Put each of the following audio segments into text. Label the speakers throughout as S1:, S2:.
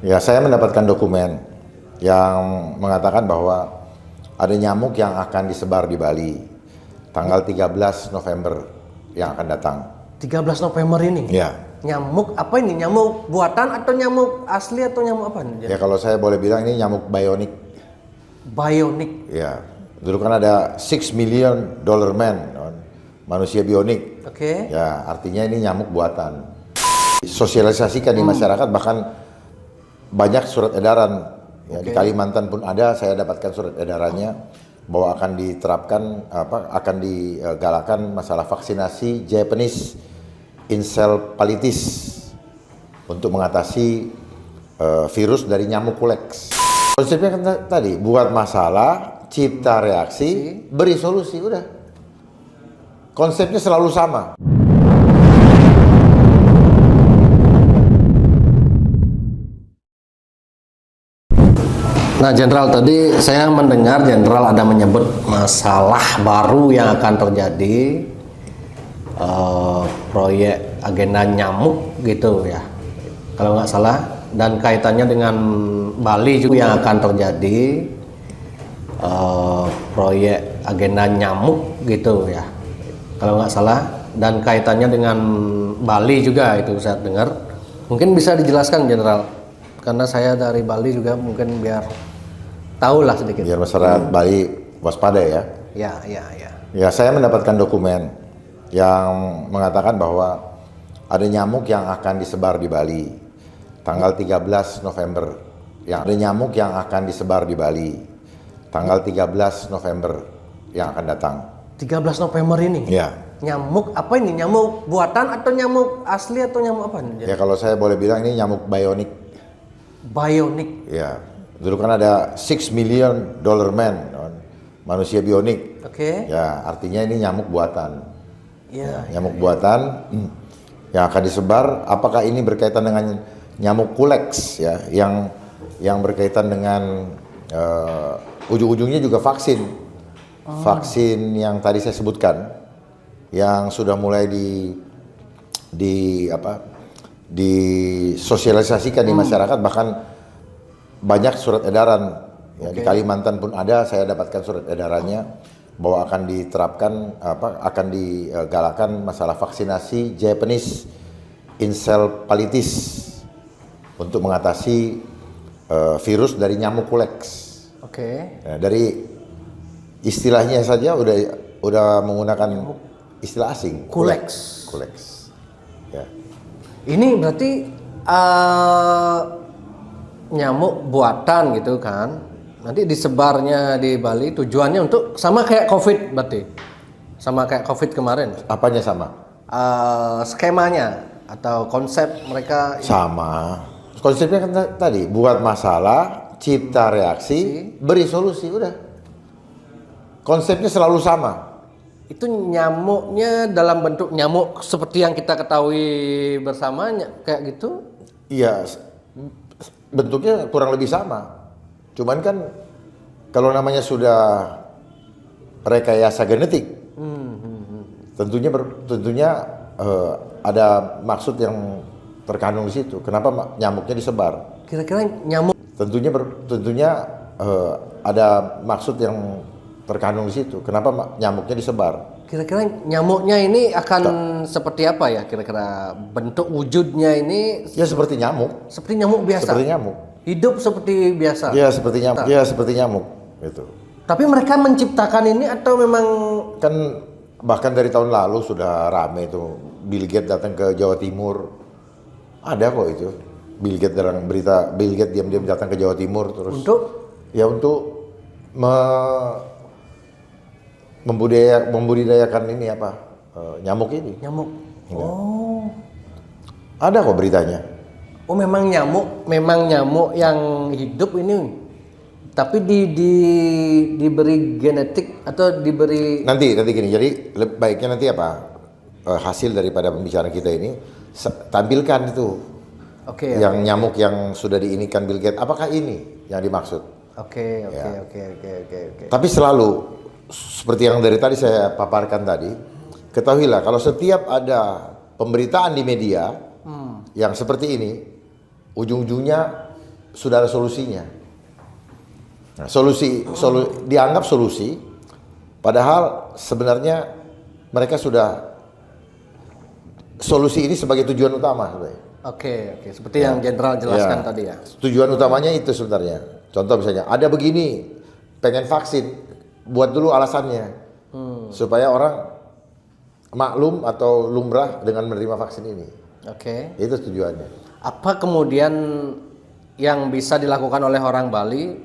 S1: Ya, saya mendapatkan dokumen yang mengatakan bahwa ada nyamuk yang akan disebar di Bali tanggal 13 November yang akan datang.
S2: 13 November ini?
S1: Ya.
S2: Nyamuk apa ini? Nyamuk buatan atau nyamuk asli atau nyamuk apa?
S1: Ya, kalau saya boleh bilang ini nyamuk bionik.
S2: Bionik?
S1: Ya, dulu kan ada $6 million man, manusia bionik.
S2: Oke.
S1: Ya, artinya ini nyamuk buatan. Sosialisasikan di masyarakat, bahkan banyak surat edaran. Ya, di Kalimantan pun ada, saya dapatkan surat edarannya bahwa akan diterapkan akan digalakan masalah vaksinasi Japanese encephalitis untuk mengatasi virus dari nyamuk kuleks. Konsepnya kan tadi buat masalah, cipta reaksi, beri solusi, udah. Konsepnya selalu sama.
S2: Nah, Jenderal, tadi saya mendengar Jenderal ada menyebut masalah baru yang akan terjadi, proyek agenda nyamuk gitu ya, kalau nggak salah, dan kaitannya dengan Bali juga yang akan terjadi, proyek agenda nyamuk gitu ya, kalau nggak salah, dan kaitannya dengan Bali juga itu saya dengar. Mungkin bisa dijelaskan, Jenderal, karena saya dari Bali juga, mungkin biar tahu lah sedikit.
S1: Biar masyarakat Bali waspada ya.
S2: Ya.
S1: Ya, saya mendapatkan dokumen yang mengatakan bahwa ada nyamuk yang akan disebar di Bali tanggal 13 November. Yang ada nyamuk yang akan disebar di Bali tanggal 13 November yang akan datang.
S2: 13 November ini?
S1: Ya.
S2: Nyamuk apa ini? Nyamuk buatan atau nyamuk asli atau nyamuk apa?
S1: Ya, kalau saya boleh bilang ini nyamuk bionik.
S2: Bionik?
S1: Ya, dulu kan ada $6 million man, manusia bionik.
S2: Oke.
S1: Ya, artinya ini nyamuk buatan.
S2: Ya,
S1: nyamuk buatan yang akan disebar. Apakah ini berkaitan dengan nyamuk kuleks ya, yang berkaitan dengan ujung-ujungnya juga vaksin. Vaksin yang tadi saya sebutkan, yang sudah mulai disosialisasikan di masyarakat, bahkan banyak surat edaran. Ya, di Kalimantan pun ada, saya dapatkan surat edarannya bahwa akan diterapkan akan digalakan masalah vaksinasi Japanese encephalitis untuk mengatasi virus dari nyamuk kuleks.
S2: Oke.
S1: Nah, dari istilahnya saja udah menggunakan istilah asing.
S2: Kuleks.
S1: Ya.
S2: Ini berarti nyamuk buatan gitu kan? Nanti disebarnya di Bali tujuannya untuk sama kayak COVID berarti? Sama kayak COVID kemarin?
S1: Apanya sama?
S2: Skemanya atau konsep mereka?
S1: Sama. Konsepnya kan tadi buat masalah, cipta reaksi, beri solusi, udah. Konsepnya selalu sama.
S2: Itu nyamuknya dalam bentuk nyamuk seperti yang kita ketahui bersama kayak gitu?
S1: Iya, bentuknya kurang lebih sama. Cuman kan kalau namanya sudah rekayasa genetik, tentunya ada maksud yang terkandung di situ. Kenapa nyamuknya disebar?
S2: Kira-kira nyamuk?
S1: Tentunya ada maksud yang terkandung di situ. Kenapa nyamuknya disebar?
S2: Kira-kira nyamuknya ini akan seperti apa ya? Kira-kira bentuk wujudnya ini?
S1: Ya seperti nyamuk.
S2: Seperti nyamuk biasa.
S1: Seperti nyamuk.
S2: Hidup seperti biasa.
S1: Ya seperti nyamuk. Ya seperti nyamuk. Gitu.
S2: Tapi mereka menciptakan ini atau memang?
S1: Kan bahkan dari tahun lalu sudah rame itu. Bill Gates datang ke Jawa Timur. Ada kok itu. Bill Gates dalam berita. Bill Gates diam-diam datang ke Jawa Timur terus.
S2: Untuk?
S1: Ya untuk membudidayakan ini nyamuk ini.
S2: Nyamuk.
S1: Ya.
S2: Oh.
S1: Ada kok beritanya.
S2: Oh, memang nyamuk yang hidup ini. Tapi diberi genetik atau diberi
S1: nanti gini. Jadi baiknya nanti hasil daripada pembicaraan kita ini tampilkan itu.
S2: Oke.
S1: Yang nyamuk yang sudah diinikan Bill Gates, apakah ini yang dimaksud?
S2: Oke.
S1: Tapi selalu seperti yang dari tadi saya paparkan tadi, ketahuilah kalau setiap ada pemberitaan di media yang seperti ini, ujung-ujungnya sudah ada solusinya. Nah, dianggap solusi, padahal sebenarnya mereka sudah solusi ini sebagai tujuan utama.
S2: Oke, seperti yang Jenderal jelaskan tadi ya.
S1: Tujuan utamanya itu sebenarnya. Contoh misalnya, ada begini, pengen vaksin, buat dulu alasannya, supaya orang maklum atau lumrah dengan menerima vaksin ini.
S2: Oke.
S1: Itu tujuannya.
S2: Apa kemudian yang bisa dilakukan oleh orang Bali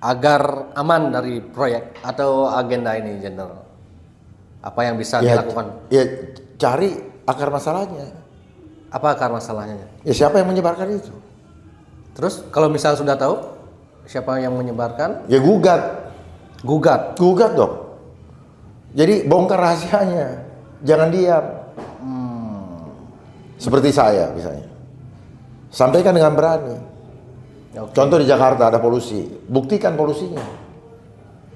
S2: agar aman dari proyek atau agenda ini, Jenderal? Apa yang bisa dilakukan?
S1: Ya, cari akar masalahnya.
S2: Apa akar masalahnya?
S1: Ya siapa yang menyebarkan itu?
S2: Terus kalau misal sudah tahu siapa yang menyebarkan?
S1: Ya gugat. Gugat dong. Jadi bongkar rahasianya. Jangan diam. Seperti saya misalnya. Sampaikan dengan berani.
S2: Oke.
S1: Contoh di Jakarta ada polusi. Buktikan polusinya.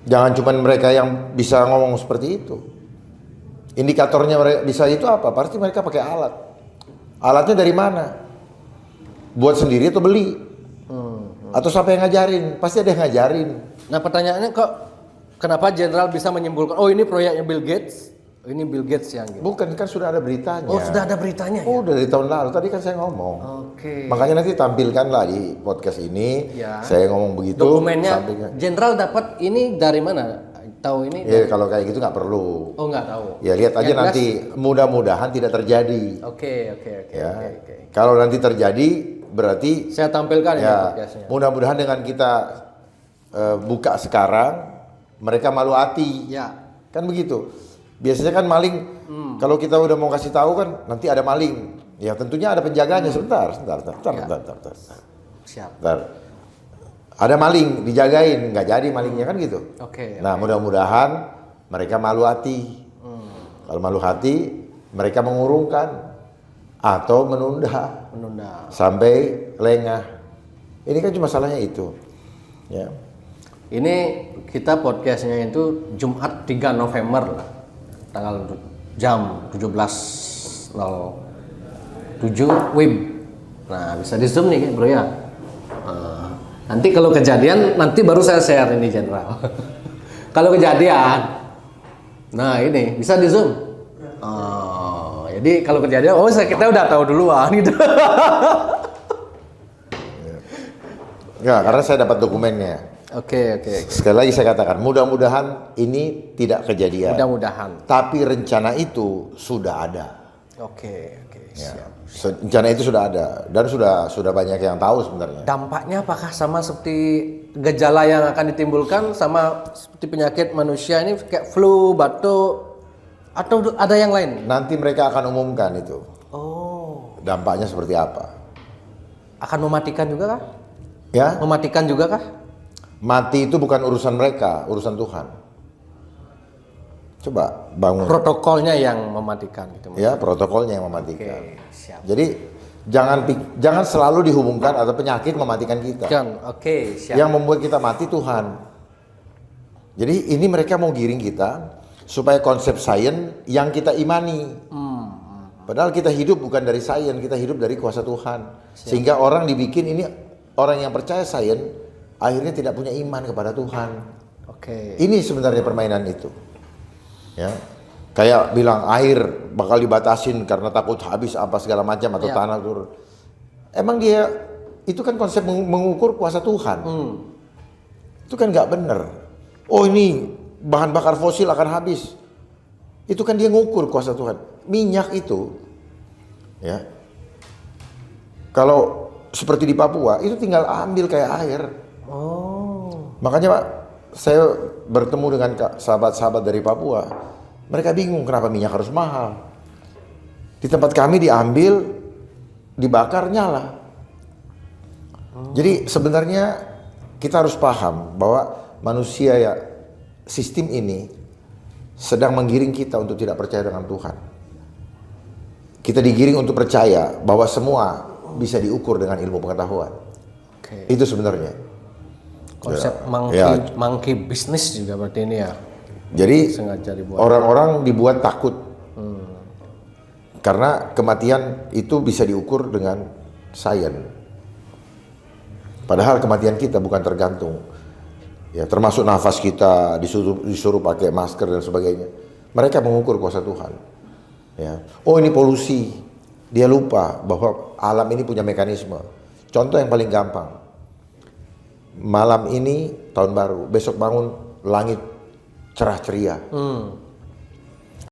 S1: Jangan cuma mereka yang bisa ngomong seperti itu. Indikatornya mereka bisa itu apa? Pasti mereka pakai alat. Alatnya dari mana? Buat sendiri atau beli? Atau siapa yang ngajarin? Pasti ada yang ngajarin.
S2: Nah pertanyaannya kok kenapa Jenderal bisa menyimpulkan, oh ini proyeknya Bill Gates, ini Bill Gates yang gitu?
S1: Bukan, kan sudah ada beritanya.
S2: Oh sudah ada beritanya
S1: Oh,
S2: ya?
S1: dari tahun lalu. Tadi kan saya ngomong.
S2: Oke.
S1: Makanya nanti tampilkanlah di podcast ini.
S2: Ya.
S1: Saya ngomong begitu.
S2: Dokumennya
S1: sampingnya.
S2: Jenderal dapat ini dari mana? Tahu ini?
S1: Ya kalau kayak gitu nggak perlu.
S2: Oh nggak tahu.
S1: Ya lihat aja
S2: Yang jelas-
S1: nanti. Mudah-mudahan tidak terjadi.
S2: Oke.
S1: Ya.
S2: Oke.
S1: Kalau nanti terjadi berarti
S2: Saya tampilkan ya
S1: ya
S2: podcastnya.
S1: mudah-mudahan dengan kita buka sekarang mereka malu hati.
S2: Ya.
S1: Kan begitu. Biasanya kan maling kalau kita udah mau kasih tahu kan nanti ada maling. Ya tentunya ada penjaganya. Sebentar.
S2: Siap.
S1: Bentar. Ada maling, dijagain, nggak jadi malingnya kan gitu.
S2: Oke.
S1: Nah mudah-mudahan mereka malu hati. Kalau malu hati, mereka mengurungkan atau menunda sampai lengah. Ini kan cuma salahnya itu. Ya.
S2: Ini kita podcastnya itu Jumat 3 November lah. Tanggal jam 17.07 WIB. Nah bisa di zoom nih bro ya. Nanti kalau kejadian nanti baru saya share ini Jenderal. Kalau kejadian, nah ini bisa di zoom. Jadi kalau kejadian, kita udah tahu duluan gitu.
S1: Enggak, karena saya dapat dokumennya.
S2: Oke.
S1: Sekali lagi saya katakan, mudah-mudahan ini tidak kejadian.
S2: Mudah-mudahan.
S1: Tapi rencana itu sudah ada.
S2: Oke.
S1: Ya.
S2: Siap.
S1: Rencana itu sudah ada dan sudah banyak yang tahu sebenarnya.
S2: Dampaknya apakah sama seperti gejala yang akan ditimbulkan sama seperti penyakit manusia ini kayak flu, batuk, atau ada yang lain?
S1: Nanti mereka akan umumkan itu.
S2: Oh.
S1: Dampaknya seperti apa?
S2: Akan mematikan juga kah?
S1: Ya.
S2: Mematikan juga kah?
S1: Mati itu bukan urusan mereka, urusan Tuhan. Coba bangun.
S2: Protokolnya yang mematikan gitu.
S1: Ya, protokolnya yang mematikan.
S2: Oke, siap.
S1: Jadi jangan selalu dihubungkan atau penyakit mematikan kita.
S2: Oke, siap.
S1: Yang membuat kita mati Tuhan. Jadi ini mereka mau giring kita supaya konsep sains yang kita imani. Padahal kita hidup bukan dari sains, kita hidup dari kuasa Tuhan. Sehingga orang dibikin ini orang yang percaya sains akhirnya tidak punya iman kepada Tuhan.
S2: Oke.
S1: Ini sebenarnya permainan itu. Ya. Kayak bilang air bakal dibatasin karena takut habis apa segala macam atau tanah turun. Emang dia itu kan konsep mengukur kuasa Tuhan. Itu kan nggak benar. Oh ini bahan bakar fosil akan habis. Itu kan dia ngukur kuasa Tuhan. Minyak itu, ya. Kalau seperti di Papua itu tinggal ambil kayak air.
S2: Oh.
S1: Makanya Pak, saya bertemu dengan sahabat-sahabat dari Papua. Mereka bingung kenapa minyak harus mahal. Di tempat kami diambil, dibakar, nyala. Jadi sebenarnya kita harus paham bahwa manusia ya sistem ini sedang menggiring kita untuk tidak percaya dengan Tuhan. Kita digiring untuk percaya bahwa semua bisa diukur dengan ilmu pengetahuan.
S2: Oke.
S1: Itu sebenarnya.
S2: Konsep monkey business juga berarti ini ya.
S1: Jadi
S2: Sengaja dibuat.
S1: orang-orang dibuat takut karena kematian itu bisa diukur dengan sains. Padahal kematian kita bukan tergantung, ya termasuk nafas kita disuruh pakai masker dan sebagainya. Mereka mengukur kuasa Tuhan. Ya. Oh ini polusi, dia lupa bahwa alam ini punya mekanisme. Contoh yang paling gampang, malam ini tahun baru, besok bangun langit cerah ceria.